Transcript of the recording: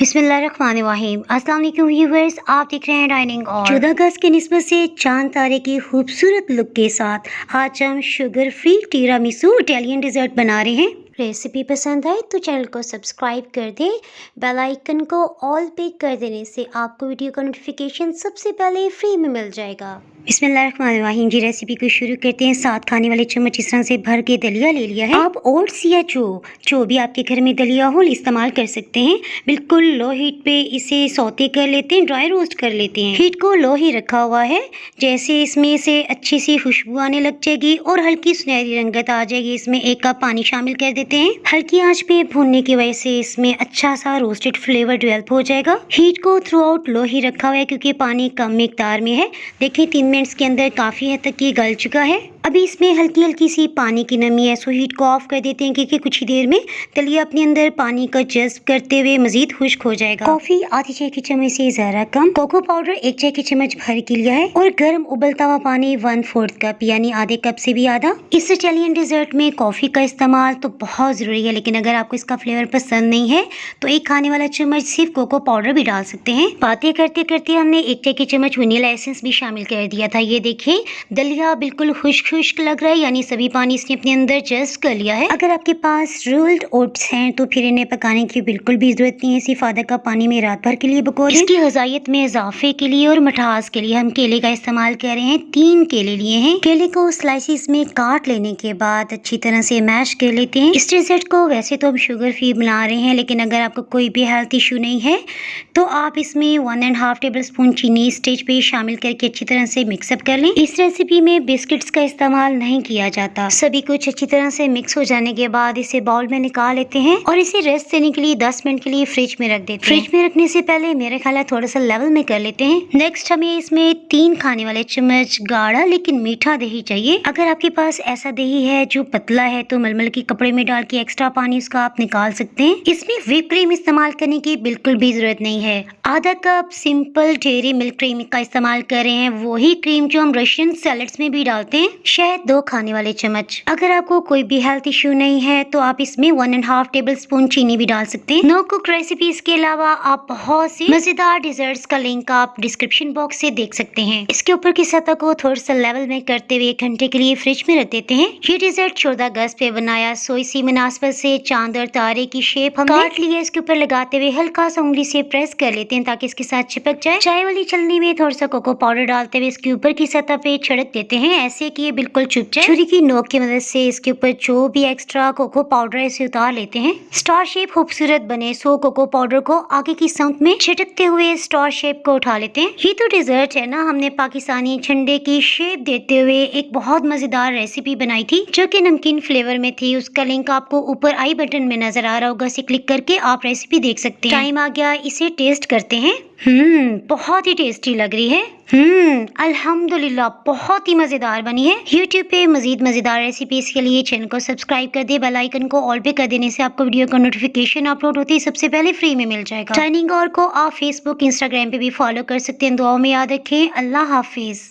बिस्मिल्लाहिर्रहमानिर्रहीम। अस्सलाम वालेकुम व्यूअर्स, आप देख रहे हैं डाइनिंग और 14 अगस्त के निस्बत से चांद तारे की खूबसूरत लुक के साथ आज हम शुगर फ्री टीरामिसू इटालियन डिज़र्ट बना रहे हैं। रेसिपी पसंद आए तो चैनल को सब्सक्राइब कर दें। बेल आइकन को ऑल पे कर देने से आपको वीडियो का नोटिफिकेशन सबसे पहले फ्री में मिल जाएगा। बिस्मिल्लाहिर्रहमानिर्रहीम जी, रेसिपी को शुरू करते हैं। 7 खाने वाले चम्मच इस तरह से भर के दलिया ले लिया है। आप ओट्स या जो भी आपके घर में दलिया हो इस्तेमाल कर सकते हैं। बिल्कुल लो हीट पे इसे सौते कर लेते हैं, ड्राई रोस्ट कर लेते हैं। हीट को लो ही रखा हुआ है। जैसे इसमें से अच्छी सी खुशबू आने लग जाएगी और हल्की सुनहरी रंगत आ जाएगी, इसमें 1 कप पानी शामिल कर देते हैं। हल्की आंच पे भूनने की वजह से इसमें अच्छा सा रोस्टेड फ्लेवर डेवलप हो जाएगा। हीट को थ्रू आउट लो ही रखा हुआ है क्योंकि पानी कम मिकदार में है। देखिए 3 मिनट्स के अंदर काफ़ी हद तक ये गल चुका है। अभी इसमें हल्की हल्की सी पानी की नमी है, सो हीट को ऑफ कर देते हैं क्योंकि कुछ ही देर में दलिया अपने अंदर पानी का जज्ब करते हुए मजीद खुश्क हो जाएगा। कॉफ़ी आधी चाय की चम्मच से ज़रा कम, कोको पाउडर 1 चाय की चम्मच भर के लिया है और गर्म उबलता हुआ पानी 1/4 कप यानी आधे कप से भी आधा। इस इटालियन डिज़र्ट में कॉफ़ी का इस्तेमाल तो बहुत ज़रूरी है, लेकिन अगर आपको इसका फ्लेवर पसंद नहीं है तो 1 खाने वाला चम्मच सिर्फ कोको पाउडर भी डाल सकते हैं। बातें करते करते हमने 1 चाय की चम्मच वनीला एसेंस भी शामिल कर दिया था। ये देखिए दलिया बिल्कुल खुश्क खुश्क लग रहा है, यानी सभी पानी इसने अपने अंदर जज्ब कर लिया है। अगर आपके पास रोल्ड ओट्स हैं तो फिर इन्हें पकाने की बिल्कुल भी जरूरत नहीं है। सिर्फ आधा कप पानी में रात भर के लिए भिगो दें। इसकी ग़िज़ाइयत में इजाफे के लिए और मिठास के लिए हम केले का इस्तेमाल कर रहे हैं। 3 केले लिए हैं। केले को स्लाइसिस में काट लेने के बाद अच्छी तरह से मैश कर लेते हैं। इस डिज़र्ट को वैसे तो हम शुगर फ्री बना रहे हैं, लेकिन अगर आपको कोई भी हेल्थ इशू नहीं है तो आप इसमें 1.5 टेबल स्पून चीनी स्टेज पे शामिल करके अच्छी तरह से मिक्सअप कर लें। इस रेसिपी में बिस्किट्स का इस्तेमाल नहीं किया जाता। सभी कुछ अच्छी तरह से मिक्स हो जाने के बाद इसे बाउल में निकाल लेते हैं और इसे रेस्ट देने के लिए 10 मिनट के लिए फ्रिज में रख देते हैं। फ्रिज में रखने से पहले मेरे ख्याल है थोड़ा सा लेवल में कर लेते हैं। नेक्स्ट हमें इसमें 3 खाने वाले चम्मच गाढ़ा लेकिन मीठा दही चाहिए। अगर आपके पास ऐसा दही है जो पतला है तो मलमल के कपड़े में डाल के एक्स्ट्रा पानी उसका आप निकाल सकते हैं। इसमें व्हिप क्रीम इस्तेमाल करने की बिल्कुल भी जरूरत नहीं है। आधा cup simple dairy milk cream का इस्तेमाल कर रहे हैं, वही क्रीम जो हम रशियन सैलेड्स में भी डालते हैं। शहद 2 खाने वाले चम्मच। अगर आपको कोई भी हेल्थ इश्यू नहीं है तो आप इसमें 1.5 टेबल स्पून चीनी भी डाल सकते हैं। नो कुक रेसिपीज के अलावा आप बहुत सी मजेदार डिजर्ट्स का लिंक आप डिस्क्रिप्शन बॉक्स से देख सकते हैं। इसके ऊपर की सतह को थोड़ा सा लेवल में करते हुए 1 घंटे के लिए फ्रिज में रख देते हैं। ये डिजर्ट 14 अगस्त पे बनाया, सो इसी मुनासबत से चांद और तारे की शेप हम काट ली है। इसके ऊपर लगाते हुए हल्का सा उंगली से प्रेस कर लेते हैं ताकि इसके साथ चिपक जाए। चाय वाली छलनी में थोड़ा सा कोको पाउडर डालते हुए इसके ऊपर की सतह पे छिड़क देते हैं, ऐसे कि ये बिल्कुल चुप जाए। छुरी की नोक की मदद से इसके ऊपर जो भी एक्स्ट्रा कोको पाउडर है इसे उतार लेते हैं। स्टार शेप खूबसूरत बने, सो कोको पाउडर को आगे की सतह में छिटकते हुए स्टार शेप को उठा लेते हैं। ये तो डिजर्ट है ना, हमने पाकिस्तानी झंडे की शेप देते हुए एक बहुत मजेदार रेसिपी बनाई थी जो कि नमकीन फ्लेवर में थी। उसका लिंक आपको ऊपर आई बटन में नजर आ रहा होगा, इसे क्लिक करके आप रेसिपी देख सकते हैं। टाइम आ गया, इसे टेस्ट करते हैं। बहुत ही टेस्टी लग रही है। अल्हम्दुलिल्लाह बहुत ही मजेदार बनी है। YouTube पे मजीद मजेदार रेसिपीज के लिए चैनल को सब्सक्राइब कर दे। बेल आइकन को ऑल पे कर देने से आपको वीडियो का नोटिफिकेशन अपलोड होते ही सबसे पहले फ्री में मिल जाएगा। डाइनिंग और को आप फेसबुक इंस्टाग्राम पे भी फॉलो कर सकते हैं। दुआओं में याद रखें। अल्लाह हाफिज।